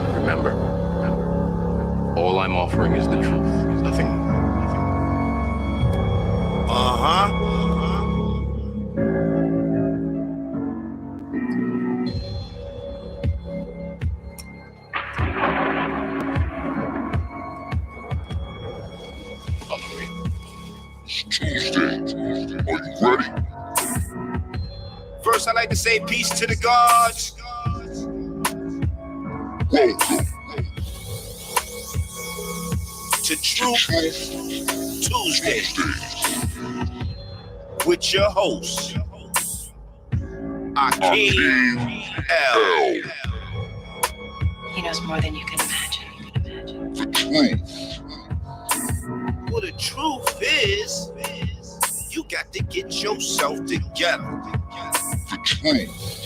Remember, all I'm offering is the truth. Nothing. It's Tuesday. Are you ready? First, I'd like to say peace to the gods. Welcome To Truth Tuesday with your host, Akeem L. He knows more than you can imagine. the truth. Well, the truth is, you got to get yourself together. The truth.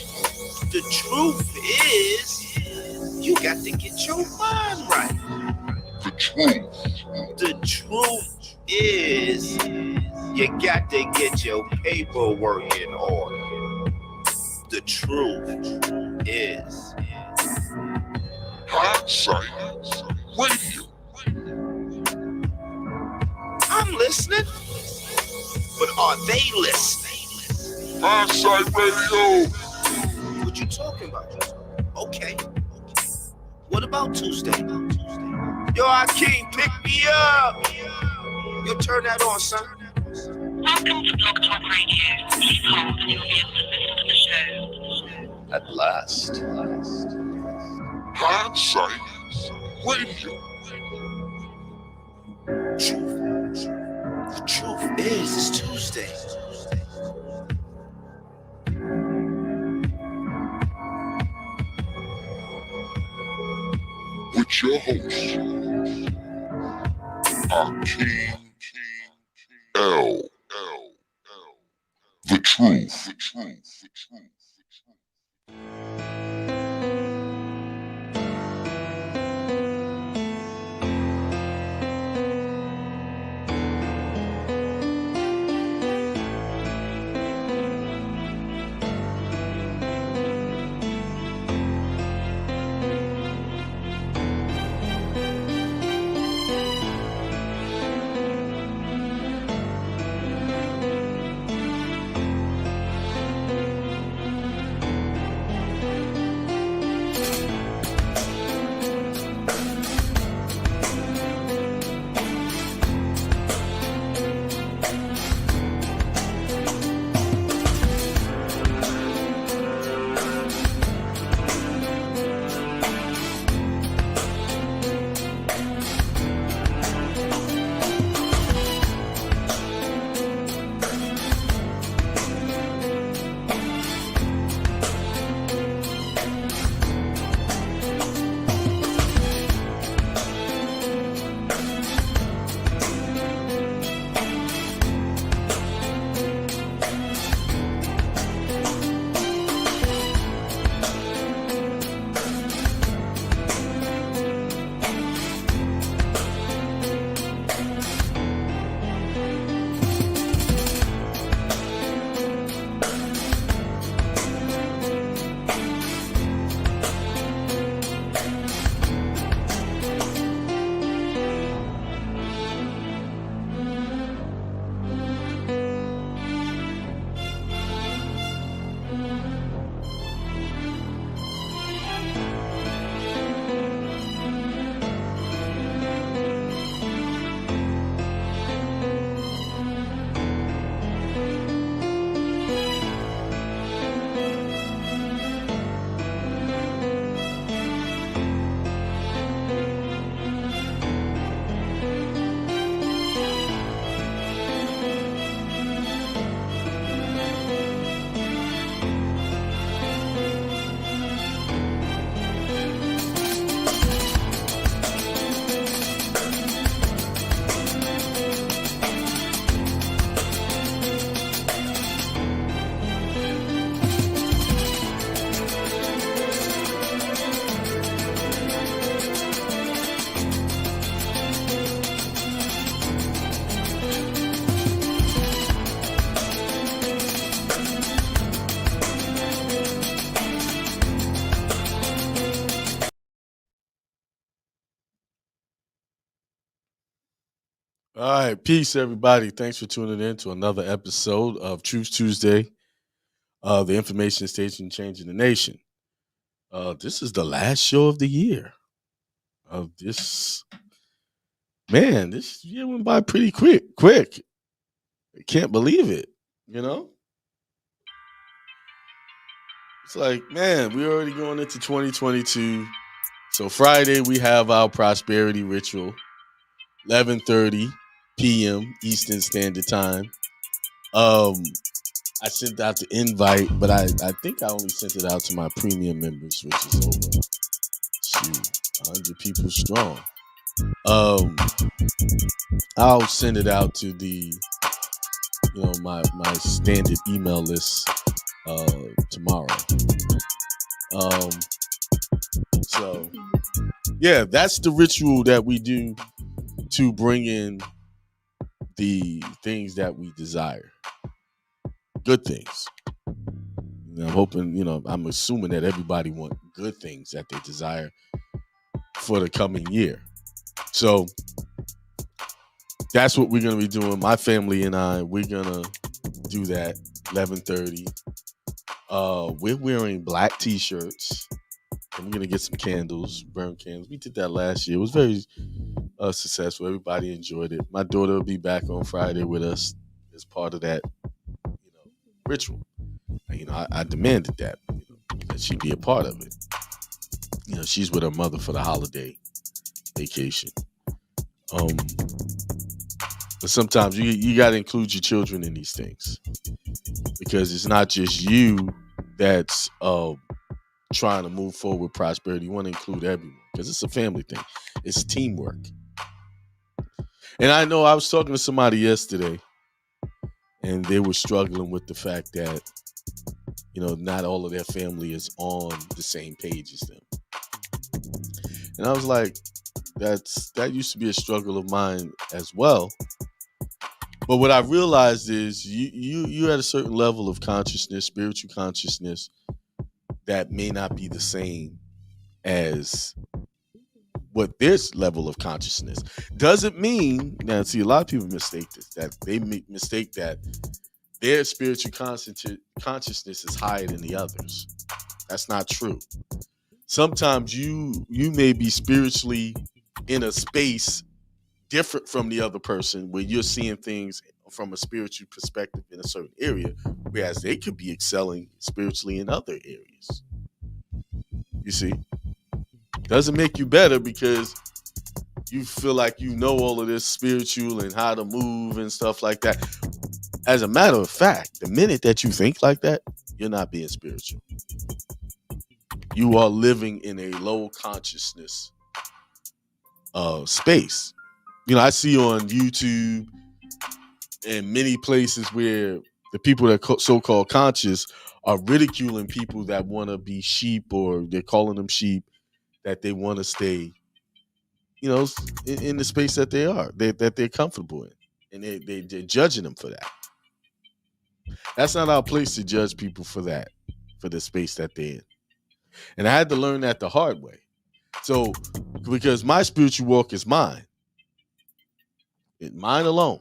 The truth is, you got to get your mind right. The truth. The truth is, you got to get your paperwork in order. The truth is, Hindsight Radio. I'm listening, but are they listening? Hindsight Radio. What you talking about? Okay. What about Tuesday? Yo, Akeem, pick me up. Yo, turn that on, son. Welcome to Blog Talk Radio. Please hold and you'll be able to listen to the show. At last. Hindsight Radio. The truth is, it's Tuesday. With your host, Akeem L. The truth. All right, peace, everybody. Thanks for tuning in to another episode of Truth Tuesday, the information station changing the nation. This is the last show of the year. Of this, man, this year went by pretty quick. I can't believe it. You know, it's like, man, we're already going into 2022. So Friday we have our prosperity ritual, 11:30 p.m. Eastern Standard Time. I sent out the invite, but I think I only sent it out to my premium members, which is over 100 people strong. I'll send it out to the my standard email list tomorrow. So yeah, that's the ritual that we do to bring in the things that we desire. Good things. I'm hoping, I'm assuming that everybody wants good things that they desire for the coming year. So that's what we're going to be doing. My family and I, we're going to do that 11:30. We're wearing black t-shirts. And we're going to get some candles, burn candles. We did that last year. It was very successful. Everybody enjoyed it. My daughter will be back on Friday with us as part of that ritual. I demanded that she be a part of it. She's with her mother for the holiday vacation. But sometimes you got to include your children in these things, because it's not just you that's trying to move forward with prosperity. You want to include everyone, because it's a family thing. It's teamwork. And I know I was talking to somebody yesterday, and they were struggling with the fact that not all of their family is on the same page as them. And I was like, that used to be a struggle of mine as well. But what I realized is you at a certain level of consciousness, spiritual consciousness, that may not be the same as what this level of consciousness. Doesn't mean, now see, a lot of people mistake this, that they mistake that their spiritual consciousness is higher than the others. That's not true. Sometimes you may be spiritually in a space different from the other person, where you're seeing things from a spiritual perspective in a certain area, whereas they could be excelling spiritually in other areas. You see? Doesn't make you better because you feel like you know all of this spiritual and how to move and stuff like that. As a matter of fact, the minute that you think like that, you're not being spiritual. You are living in a low consciousness space. I see on YouTube and many places where the people that are so-called conscious are ridiculing people that want to be sheep, or they're calling them sheep, that they want to stay, in the space that they are, that they're comfortable in. And they're judging them for that. That's not our place to judge people for that, for the space that they're in. And I had to learn that the hard way. So, because my spiritual walk is mine. Mine alone.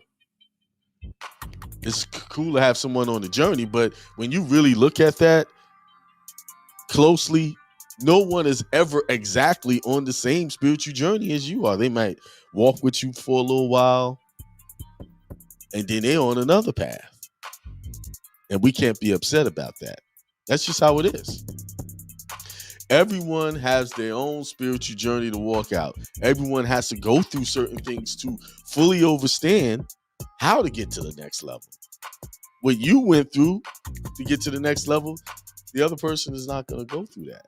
It's cool to have someone on the journey, but when you really look at that closely, no one is ever exactly on the same spiritual journey as you are. They might walk with you for a little while, and then they're on another path. And we can't be upset about that. That's just how it is. Everyone has their own spiritual journey to walk out. Everyone has to go through certain things to fully understand how to get to the next level. What you went through to get to the next level, the other person is not going to go through that.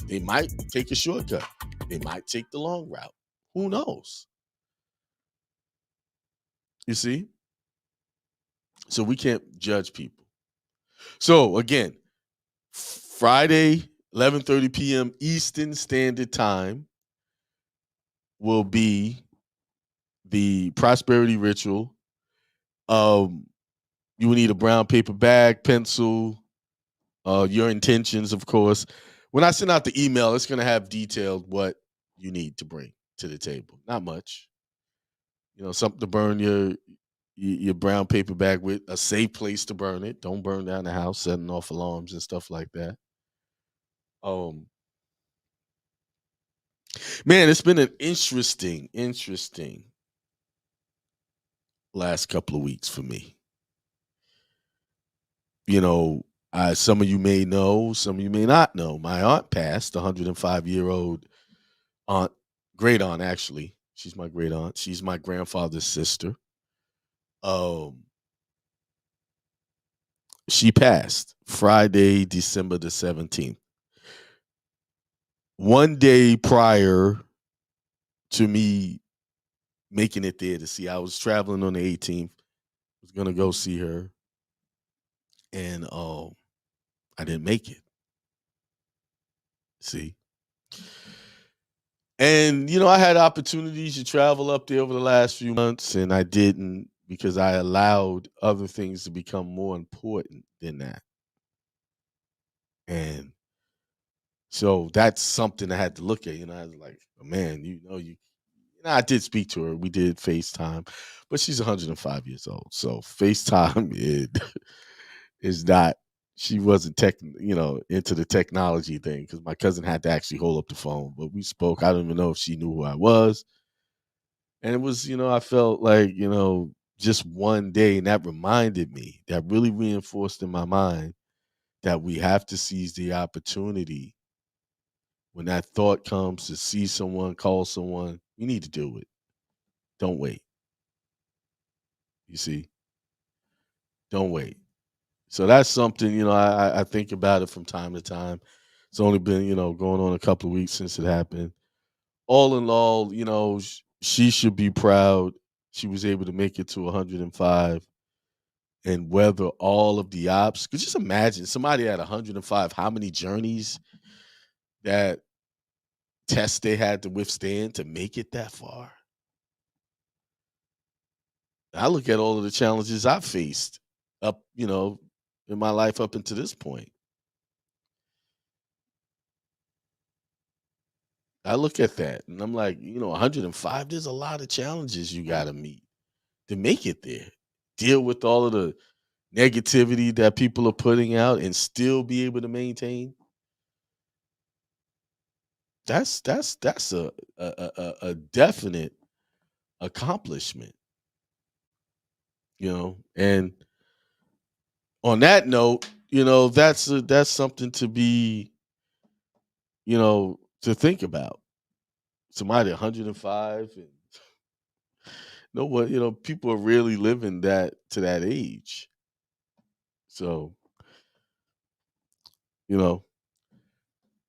They might take a shortcut. They might take the long route. Who knows? You see? So we can't judge people. So again, Friday, 11:30 p.m. Eastern Standard Time will be the prosperity ritual. You will need a brown paper bag, pencil, your intentions, of course. When I send out the email, it's going to have detailed what you need to bring to the table. Not much. something to burn your brown paper bag with, a safe place to burn it. Don't burn down the house, setting off alarms and stuff like that. Man, it's been an interesting last couple of weeks for me. Some of you may know, some of you may not know. My aunt passed, 105-year-old aunt, great aunt actually. She's my great aunt. She's my grandfather's sister. She passed Friday, December the 17th. One day prior to me making it there to see, I was traveling on the 18th. Was gonna go see her, and I didn't make it. See, and I had opportunities to travel up there over the last few months, and I didn't because I allowed other things to become more important than that. And so that's something I had to look at. I was like, man, I did speak to her. We did FaceTime, but she's 105 years old. So FaceTime is not, she wasn't into the technology thing because my cousin had to actually hold up the phone. But we spoke. I don't even know if she knew who I was. And it was, I felt like, just one day, and that reminded me, that really reinforced in my mind that we have to seize the opportunity. When that thought comes to see someone, call someone, you need to do it. Don't wait. You see? Don't wait. So that's something, I think about it from time to time. It's only been, going on a couple of weeks since it happened. All in all, she should be proud. She was able to make it to 105 and weather all of the obstacles. Could you just imagine somebody at 105, how many journeys, that test they had to withstand to make it that far? I look at all of the challenges I've faced up, in my life up until this point. I look at that and I'm like, 105, there's a lot of challenges you got to meet to make it there. Deal with all of the negativity that people are putting out and still be able to maintain. That's a definite accomplishment, and on that note, that's something to be, to think about. Somebody 105, and people are really living that to that age. So,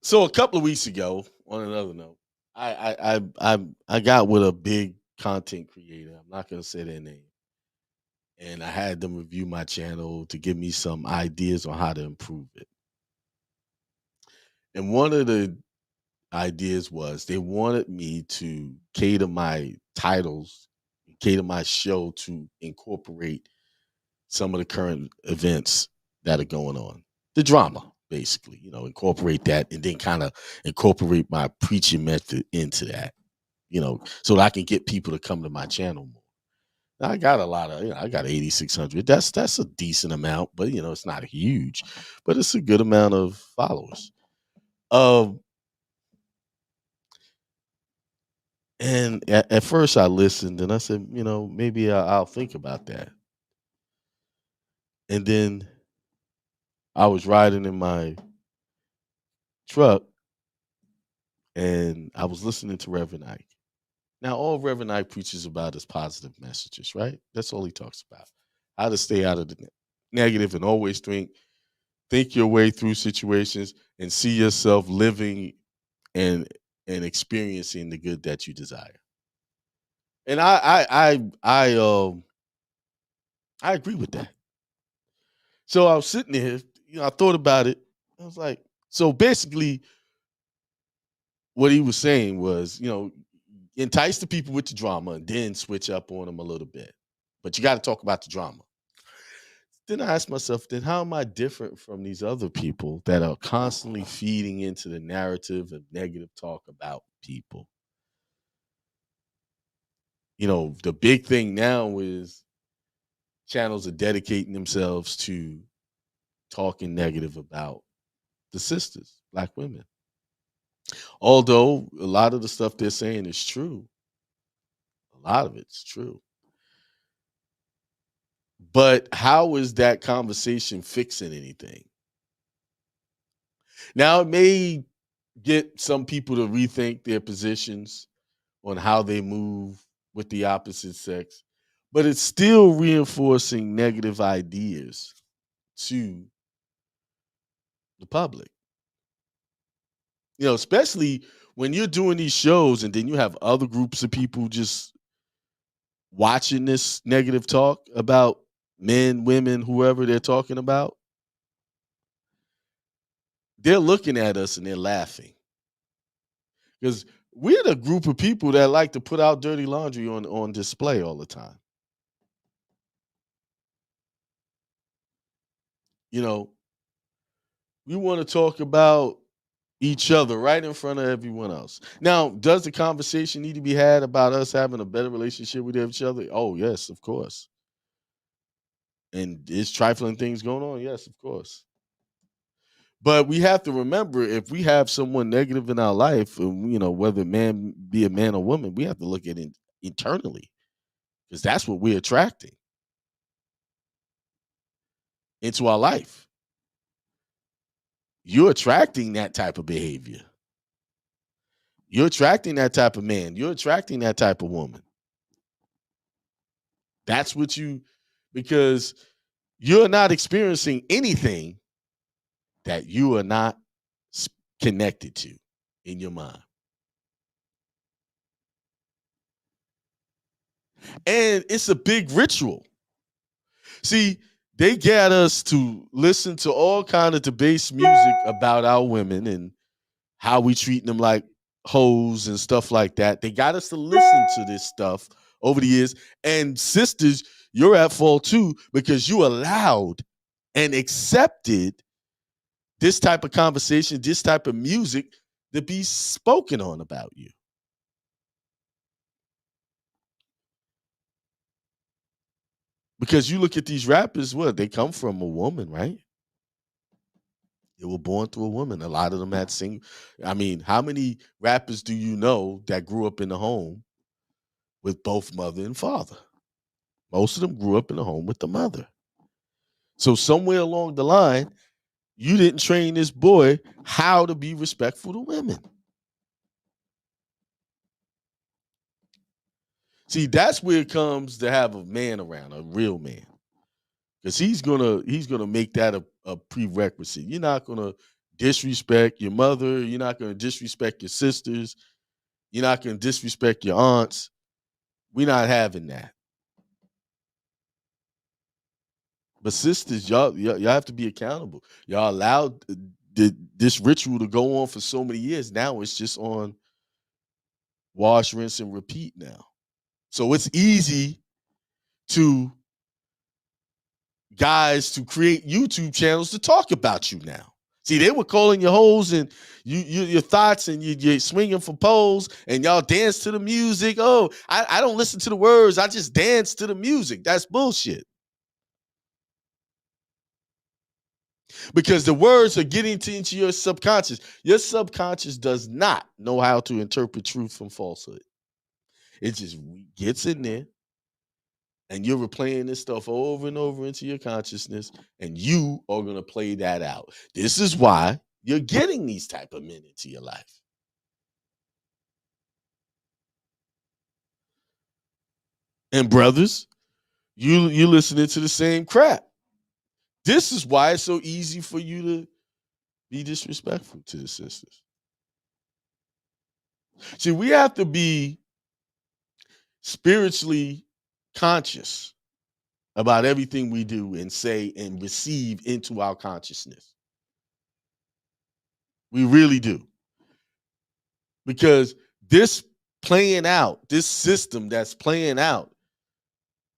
so a couple of weeks ago, on another note, I got with a big content creator. I'm not gonna say their name. And I had them review my channel to give me some ideas on how to improve it. And one of the ideas was they wanted me to cater my titles, cater my show to incorporate some of the current events that are going on. The drama, basically, incorporate that and then kind of incorporate my preaching method into that, so that I can get people to come to my channel more. Now, I got a lot of, I got 8,600. That's a decent amount, but it's not huge, but it's a good amount of followers. And at first I listened and I said, maybe I'll think about that. And then I was riding in my truck and I was listening to Reverend Ike. Now, all Reverend Ike preaches about is positive messages, right? That's all he talks about. How to stay out of the negative and always think your way through situations and see yourself living and experiencing the good that you desire. And I agree with that. So I was sitting there, I thought about it. I was like, so basically what he was saying was, entice the people with the drama and then switch up on them a little bit. But you got to talk about the drama. Then I asked myself, then how am I different from these other people that are constantly feeding into the narrative of negative talk about people? The big thing now is channels are dedicating themselves to talking negative about the sisters, black women. Although a lot of the stuff they're saying is true, a lot of it's true. But how is that conversation fixing anything? Now, it may get some people to rethink their positions on how they move with the opposite sex, but it's still reinforcing negative ideas to the public. Especially when you're doing these shows and then you have other groups of people just watching this negative talk about men, women, whoever they're talking about. They're looking at us and they're laughing. Because we're the group of people that like to put out dirty laundry on display all the time. We want to talk about each other right in front of everyone else. Now, does the conversation need to be had about us having a better relationship with each other? Oh, yes, of course. And is trifling things going on? Yes, of course. But we have to remember, if we have someone negative in our life, whether man be a man or woman, we have to look at it internally, because that's what we're attracting into our life. You're attracting that type of behavior. You're attracting that type of man. You're attracting that type of woman. That's what because you're not experiencing anything that you are not connected to in your mind. And it's a big ritual. See, they get us to listen to all kind of debased music about our women and how we treat them like hoes and stuff like that. They got us to listen to this stuff over the years. And sisters, you're at fault too, because you allowed and accepted this type of conversation, this type of music to be spoken on about you. Because you look at these rappers, they come from a woman, right? They were born through a woman. A lot of them had how many rappers do you know that grew up in a home with both mother and father? Most of them grew up in a home with the mother. So somewhere along the line, you didn't train this boy how to be respectful to women. See, that's where it comes to have a man around, a real man. Because he's gonna make that a prerequisite. You're not gonna disrespect your mother. You're not gonna disrespect your sisters. You're not gonna disrespect your aunts. We're not having that. But sisters, y'all have to be accountable. Y'all allowed this ritual to go on for so many years. Now it's just on wash, rinse, and repeat now. So it's easy to guys to create YouTube channels to talk about you now. See, they were calling you hoes and your thoughts, and you're swinging for poles, and y'all dance to the music. Oh, I don't listen to the words. I just dance to the music. That's bullshit. Because the words are getting into your subconscious. Your subconscious does not know how to interpret truth from falsehood. It just gets in there, and you're replaying this stuff over and over into your consciousness, and you are going to play that out. This is why you're getting these type of men into your life. And brothers, you're listening to the same crap. This is why it's so easy for you to be disrespectful to the sisters. See, we have to be spiritually conscious about everything we do and say and receive into our consciousness. We really do. Because this system that's playing out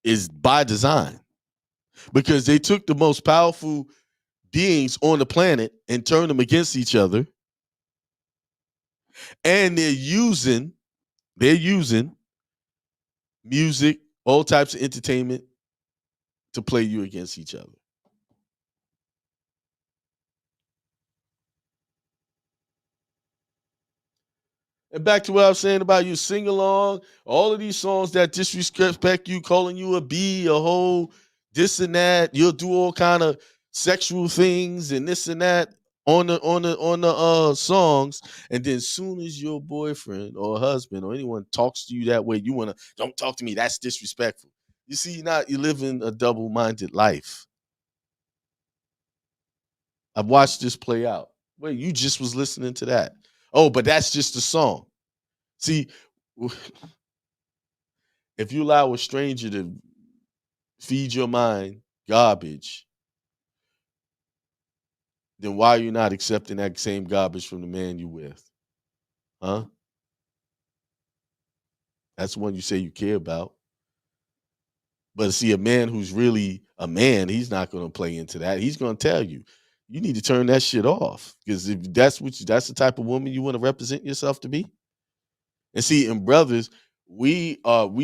is by design. Because they took the most powerful beings on the planet and turned them against each other. And they're using music, all types of entertainment to play you against each other. And back to what I was saying about you sing along, all of these songs that disrespect you, calling you a B, a hoe, this and that. You'll do all kind of sexual things and this and that on the songs. And then soon as your boyfriend or husband or anyone talks to you that way, you wanna don't talk to me. That's disrespectful. You see, you're living a double-minded life. I've watched this play out. Wait, you just was listening to that. Oh, but that's just a song. See, if you allow a stranger to feed your mind garbage, then why are you not accepting that same garbage from the man you with? Huh? That's the one you say you care about. But see, a man who's really a man, he's not going to play into that. He's going to tell you, you need to turn that shit off. Because if that's that's the type of woman you want to represent yourself to be. And see, in brothers, we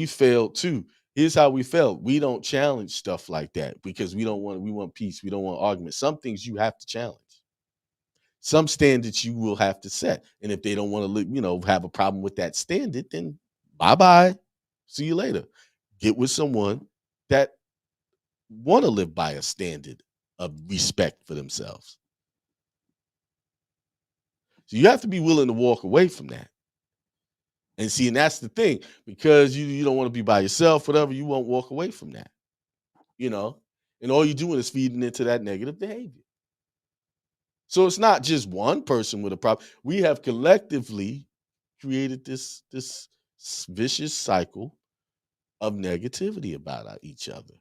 failed too. Here's how we failed. We don't challenge stuff like that because we want peace. We don't want arguments. Some things you have to challenge. Some standards you will have to set. And if they don't want to, have a problem with that standard, then bye-bye. See you later. Get with someone that want to live by a standard of respect for themselves. So you have to be willing to walk away from that. And see, and that's the thing, because you don't want to be by yourself, whatever, you won't walk away from that, and all you're doing is feeding into that negative behavior. So it's not just one person with a problem. We have collectively created this vicious cycle of negativity about each other.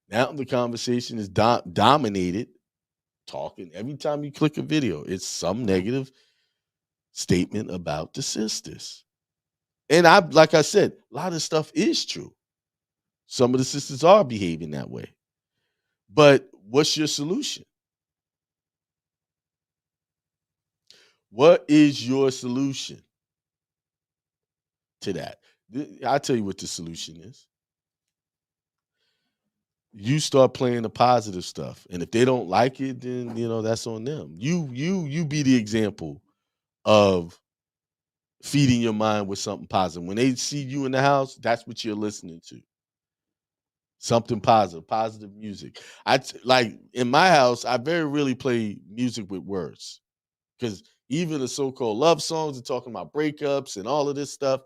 Now the conversation is dominated, talking. Every time you click a video, it's some negative statement about the sisters. And like I said, a lot of stuff is true. Some of the sisters are behaving that way. But what's your solution? What is your solution to that? I'll tell you what the solution is. You start playing the positive stuff. And if they don't like it, then that's on them. You be the example of feeding your mind with something positive. When they see you in the house, that's what you're listening to. Something positive music. Like in my house, I very rarely play music with words, because even the so-called love songs are talking about breakups and all of this stuff.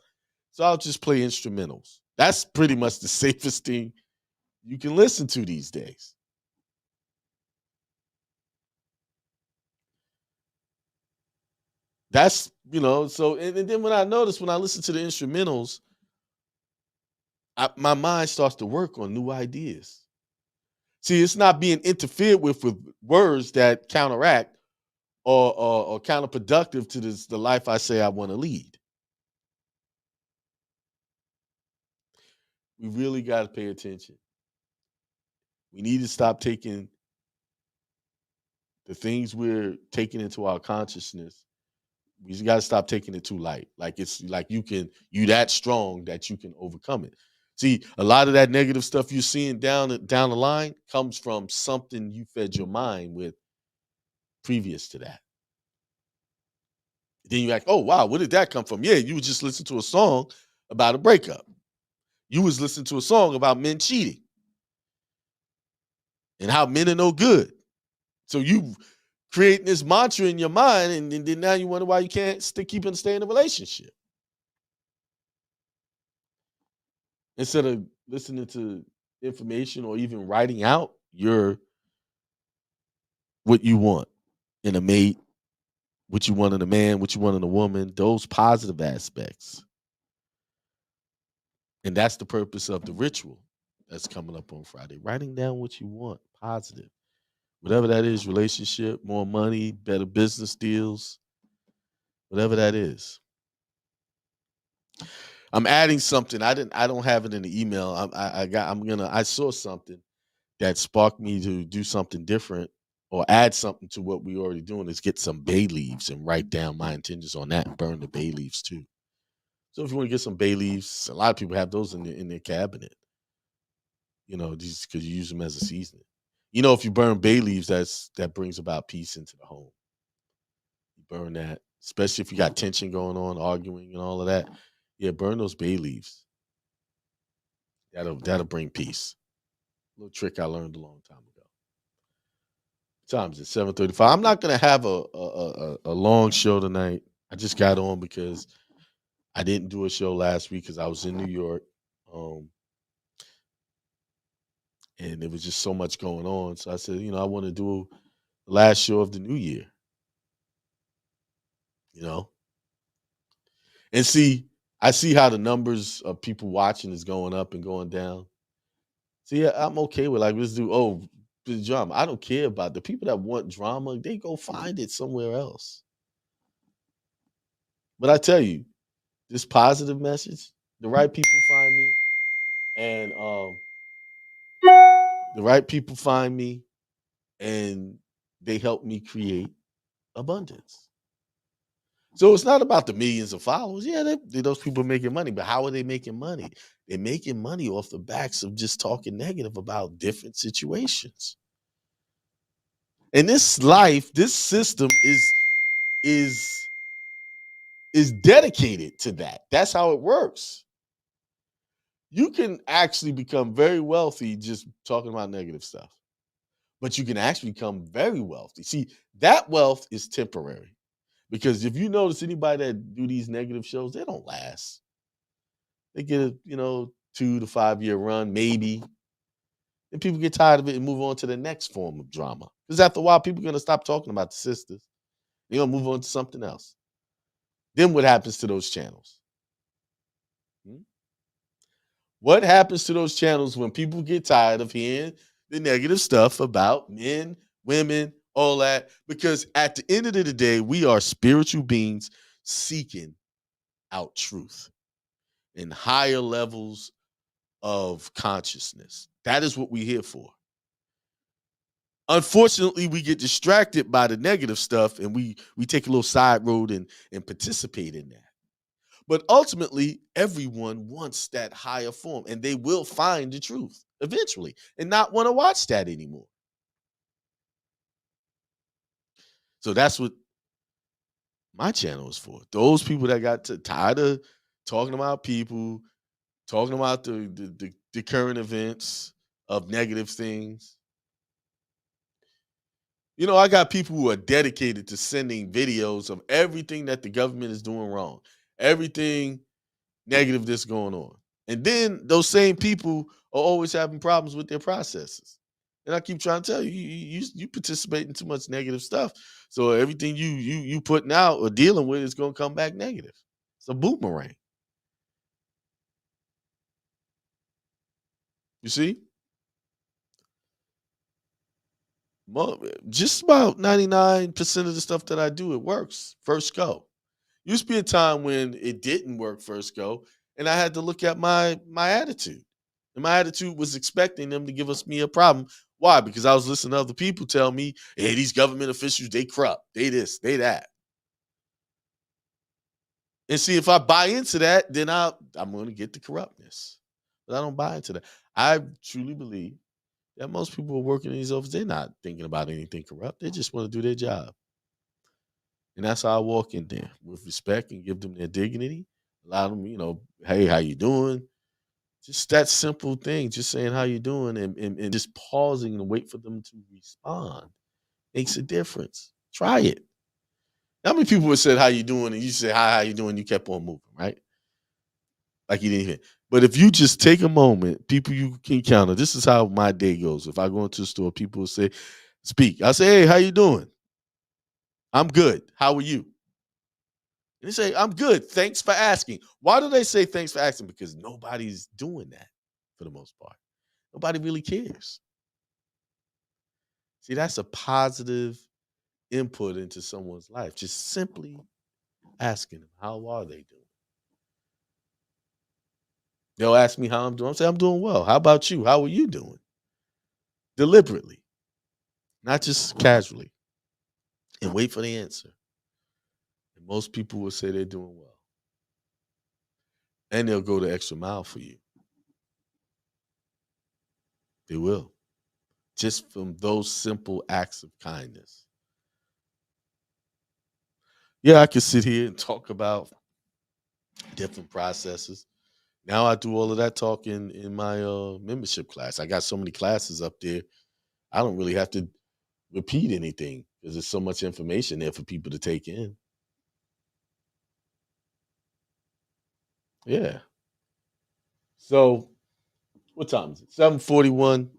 So I'll just play instrumentals. That's pretty much the safest thing you can listen to these days. That's, so, and then when I listen to the instrumentals, my mind starts to work on new ideas. See, it's not being interfered with words that counteract or counterproductive to the life I say I want to lead. We really got to pay attention. We need to stop taking the things we're taking into our consciousness. We just got to stop taking it too light. Like it's like you that strong that you can overcome it. See, a lot of that negative stuff you're seeing down the line comes from something you fed your mind with previous to that. Then you're like, oh, wow, where did that come from? Yeah, you just listened to a song about a breakup. You was listening to a song about men cheating and how men are no good. So you creating this mantra in your mind, and then now you wonder why you can't stay in a relationship. Instead of listening to information or even writing out what you want in a mate, what you want in a man, what you want in a woman, those positive aspects. And that's the purpose of the ritual that's coming up on Friday. Writing down what you want, positive. Whatever that is, relationship, more money, better business deals, whatever that is. I'm adding something. I don't have it in the email. I saw something that sparked me to do something different or add something to what we already doing, is get some bay leaves and write down my intentions on that and burn the bay leaves too. So if you want to get some bay leaves, a lot of people have those in their cabinet. These because you use them as a seasoning. If you burn bay leaves, that brings about peace into the home. You burn that, especially if you got tension going on, arguing and all of that. Yeah, burn those bay leaves. That'll bring peace. Little trick I learned a long time ago. Times at 7:35. I'm not gonna have a long show tonight. I just got on because I didn't do a show last week because I was in New York. And there was just so much going on. So I said, I want to do the last show of the new year. And I see how the numbers of people watching is going up and going down. So yeah, I'm okay with let's do the drama. I don't care about the people that want drama. They go find it somewhere else. But I tell you, this positive message, the right people find me, and the right people find me, and they help me create abundance. So it's not about the millions of followers. Yeah, those people are making money, but how are they making money? They're making money off the backs of just talking negative about different situations. And this life, this system is dedicated to that. That's how it works. You can actually become very wealthy just talking about negative stuff, but you can actually become very wealthy. See, that wealth is temporary. Because if you notice anybody that do these negative shows, they don't last. They get a 2 to 5 year run, maybe. And people get tired of it and move on to the next form of drama. Because after a while, people are going to stop talking about the sisters. They're going to move on to something else. Then what happens to those channels? What happens to those channels when people get tired of hearing the negative stuff about men, women, all that? Because at the end of the day, we are spiritual beings seeking out truth and higher levels of consciousness. That is what we're here for. Unfortunately, we get distracted by the negative stuff and we take a little side road and participate in that. But ultimately, everyone wants that higher form, and they will find the truth eventually and not want to watch that anymore. So that's what my channel is for. Those people that got tired of talking about people, talking about the current events of negative things. I got people who are dedicated to sending videos of everything that the government is doing wrong, everything negative that's going on. And then those same people are always having problems with their processes. And I keep trying to tell you, you participate in too much negative stuff. So everything you putting out or dealing with is going to come back negative. It's a boomerang. You see? Just about 99% of the stuff that I do, it works first go. Used to be a time when it didn't work first go, and I had to look at my attitude. And my attitude was expecting them to give me a problem. Why? Because I was listening to other people tell me, hey, these government officials, they corrupt. They this, they that. And see, if I buy into that, then I'm going to get the corruptness. But I don't buy into that. I truly believe that most people who are working in these offices, they're not thinking about anything corrupt. They just want to do their job. And that's how I walk in there with respect and give them their dignity. Allow them, hey, how you doing? Just that simple thing, just saying how you doing and just pausing and wait for them to respond makes a difference. Try it. How many people have said how you doing and you said, hi, how you doing? You kept on moving, right? Like you didn't hear. But if you just take a moment, people you can encounter, this is how my day goes. If I go into the store, people will say, speak. I say, hey, how you doing? I'm good. How are you? And they say, I'm good. Thanks for asking. Why do they say thanks for asking? Because nobody's doing that for the most part. Nobody really cares. See, that's a positive input into someone's life. Just simply asking them, how are they doing? They'll ask me how I'm doing. I'll say, I'm doing well. How about you? How are you doing? Deliberately, not just casually. And wait for the answer. And most people will say they're doing well. And they'll go the extra mile for you. They will. Just from those simple acts of kindness. Yeah, I could sit here and talk about different processes. Now I do all of that talking in my membership class. I got so many classes up there. I don't really have to repeat anything because there's so much information there for people to take in. Yeah. So what time is it? 7:41.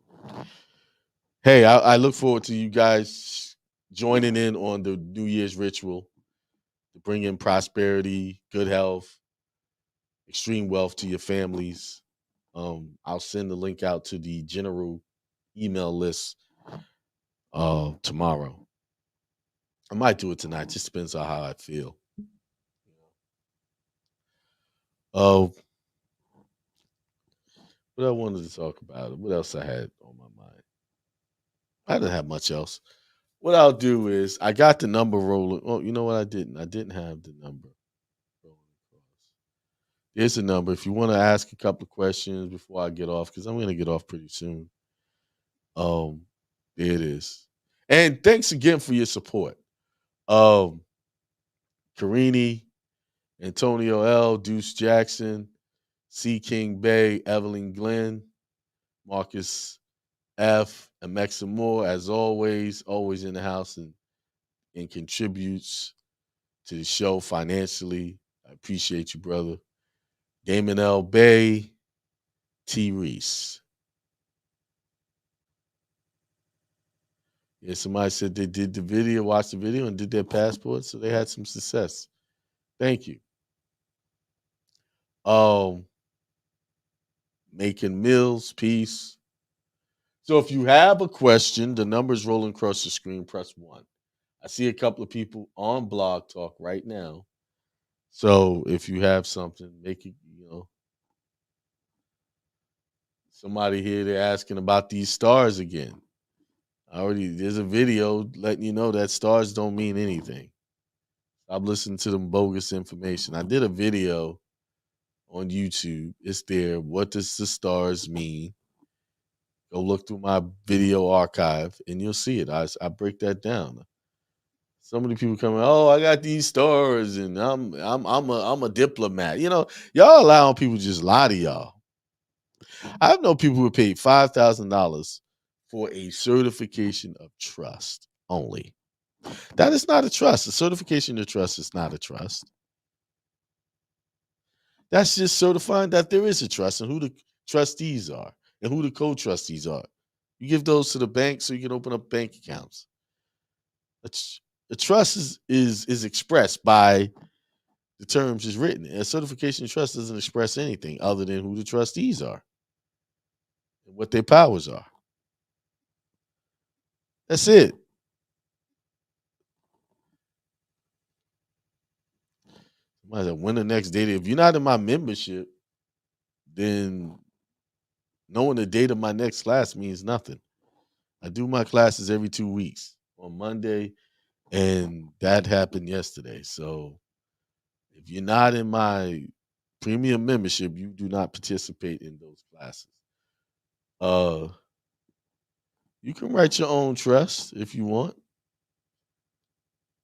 Hey, I look forward to you guys joining in on the New Year's ritual to bring in prosperity, good health, extreme wealth to your families. I'll send the link out to the general email list tomorrow. I might do it tonight. Just depends on how I feel. What I wanted to talk about. What else I had on my mind? I didn't have much else. What I'll do is I got the number rolling. Oh, you know what I didn't? I didn't have the number rolling across. There's a number. If you want to ask a couple of questions before I get off, because I'm going to get off pretty soon. There it is. And thanks again for your support. Carini, Antonio L, Deuce Jackson, C. King Bay, Evelyn Glenn, Marcus F, and Maxim Moore, as always in the house and contributes to the show financially. I appreciate you, brother. Damon L. Bay, T. Reese. Yeah, somebody said they did the video, watched the video, and did their passport, so they had some success. Thank you. Making Mills, peace. So if you have a question, the number's rolling across the screen, press 1. I see a couple of people on Blog Talk right now. So if you have something, make it, somebody here, they're asking about these stars again. There's a video letting you know that stars don't mean anything. Stop listening to them bogus information. I did a video on YouTube. It's there. What does the stars mean? Go look through my video archive and you'll see it. I break that down. So many people coming, oh, I got these stars and I'm a diplomat. Y'all allowing people to just lie to y'all. I've known people who paid $5,000 for a certification of trust only. That is not a trust. A certification of trust is not a trust. That's just certifying that there is a trust and who the trustees are and who the co-trustees are. You give those to the bank so you can open up bank accounts. The trust is expressed by the terms is written. A certification of trust doesn't express anything other than who the trustees are and what their powers are. That's it. Somebody said, when the next date? If you're not in my membership, then knowing the date of my next class means nothing. I do my classes every 2 weeks on Monday, and that happened yesterday. So if you're not in my premium membership, you do not participate in those classes. You can write your own trust if you want.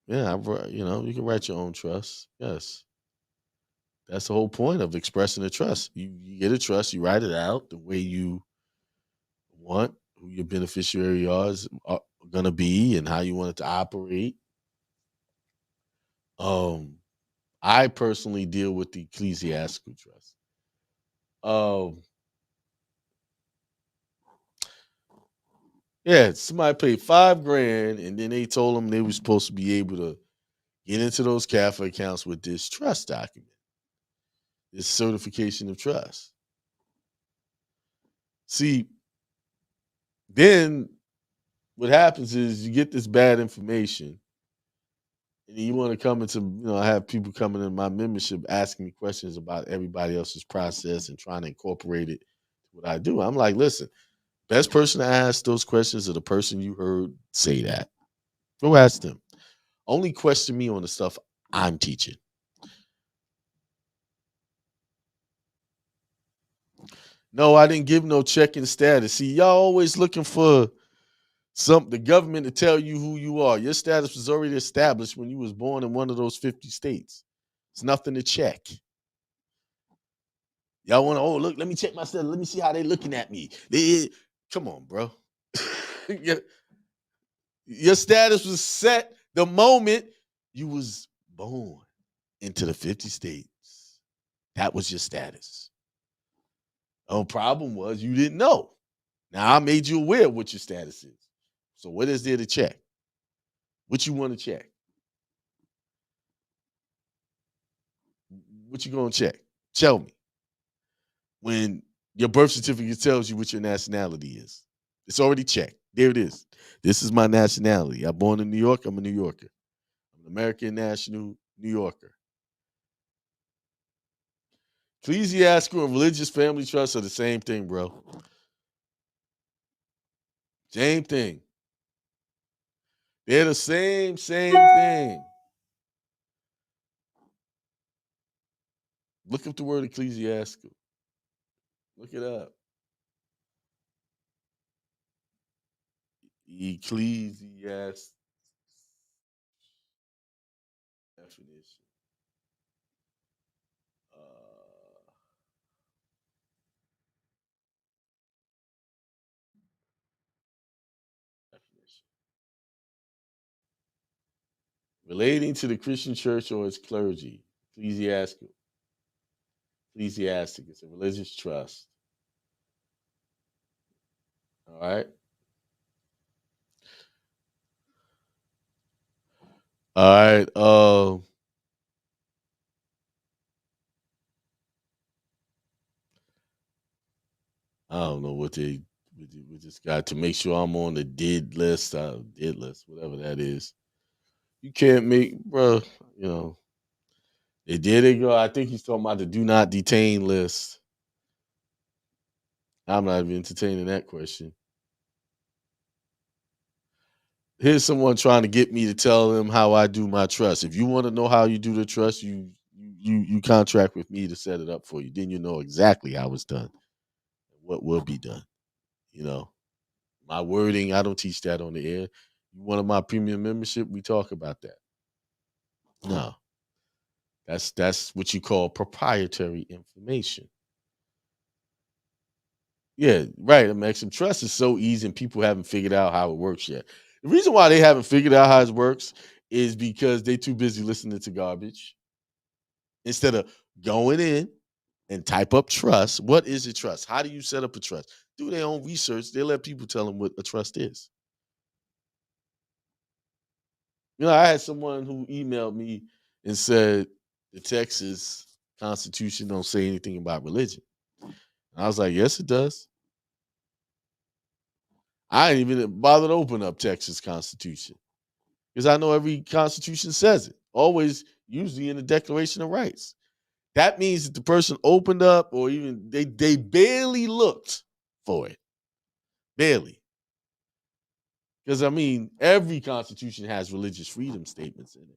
Yeah, you can write your own trust. Yes. That's the whole point of expressing a trust. You get a trust, you write it out the way you want, who your beneficiary are going to be and how you want it to operate. I personally deal with the ecclesiastical trust. Yeah, somebody paid $5,000 and then they told them they were supposed to be able to get into those Catholic accounts with this trust document, this certification of trust. See, then what happens is you get this bad information and you want to come into, I have people coming in my membership asking me questions about everybody else's process and trying to incorporate it to what I do. I'm like, listen, best person to ask those questions are the person you heard say that. Go ask them. Only question me on the stuff I'm teaching. No, I didn't give no checking status. See, y'all always looking for the government to tell you who you are. Your status was already established when you was born in one of those 50 states. It's nothing to check. Y'all want to, oh, look, let me check my status. Let me see how they looking at me. Come on, bro. Your status was set the moment you was born into the 50 states. That was your status. The problem was you didn't know. Now I made you aware of what your status is. So what is there to check? What you want to check? What you gonna check? Tell me. When your birth certificate tells you what your nationality is. It's already checked. There it is. This is my nationality. I'm born in New York. I'm a New Yorker. I'm an American national New Yorker. Ecclesiastical and religious family trusts are the same thing, bro. Same thing. They're the same thing. Look up the word ecclesiastical. Look it up. Ecclesiastes definition. Definition. Relating to the Christian church or its clergy. Ecclesiastical. Ecclesiastic. It's a religious trust. All right. All right. I don't know what they with this guy to make sure I'm on the dead list, whatever that is. You can't make, bro. You know, they did it go. I think he's talking about the do not detain list. I'm not even entertaining that question. Here's someone trying to get me to tell them how I do my trust. If you want to know how you do the trust, you contract with me to set it up for you. Then you know exactly how it's done, what will be done. You know, my wording, I don't teach that on the air. You want my premium membership, we talk about that. No, that's what you call proprietary information. Yeah, right. Maximum trust is so easy, and people haven't figured out how it works yet. The reason why they haven't figured out how it works is because they're too busy listening to garbage instead of going in and type up trust. What is a trust? How do you set up a trust? Do their own research. They let people tell them what a trust is. You know, I had someone who emailed me and said the Texas Constitution don't say anything about religion. And I was like, yes, it does. I ain't even bothered to open up Texas Constitution because I know every Constitution says it. Always, usually in the Declaration of Rights. That means that the person opened up, or even they barely looked for it, barely. Because I mean, every Constitution has religious freedom statements in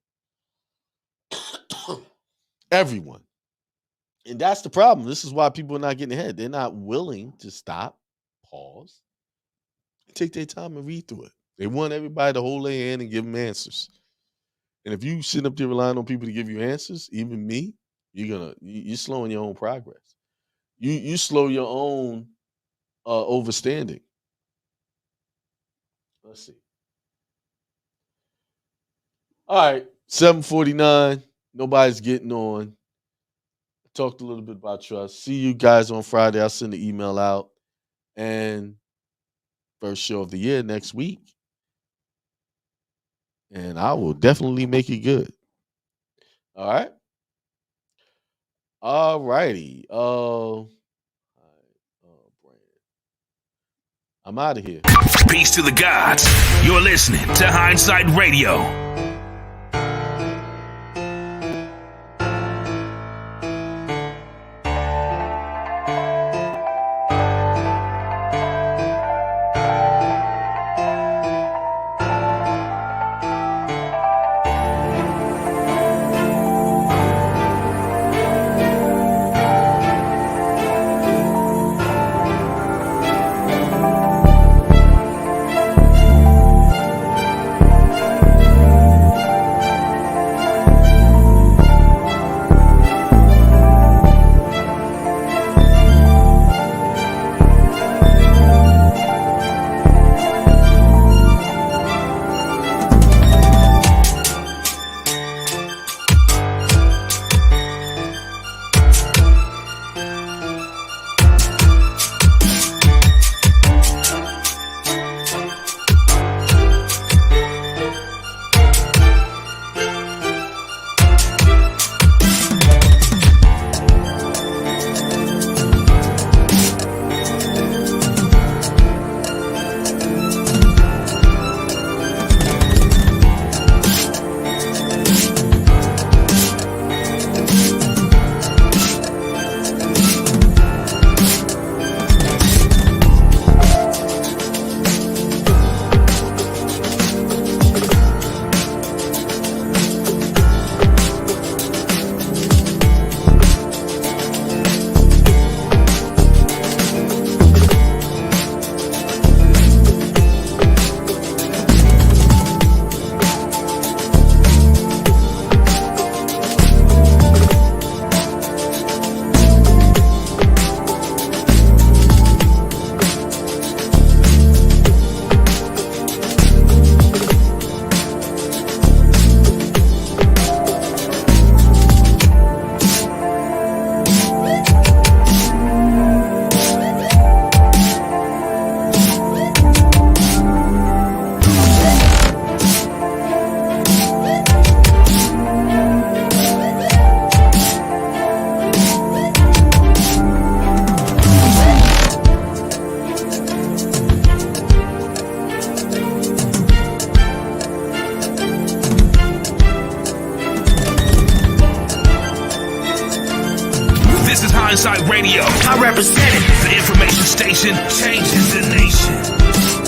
it. Everyone, and that's the problem. This is why people are not getting ahead. They're not willing to stop, pause, take their time and read through it. They want everybody to hold their hand and give them answers. And if you sit up there relying on people to give you answers, even me, you're slowing your own progress. You slow your own overstanding. Let's see. All right, 7:49. Nobody's getting on. I talked a little bit about trust. See you guys on Friday. I'll send the email out. And first show of the year next week. And I will definitely make it good. All right. All righty. I'm out of here. Peace to the gods. You're listening to Hindsight Radio. This is Hindsight Radio. I represent it. The information station changes the nation.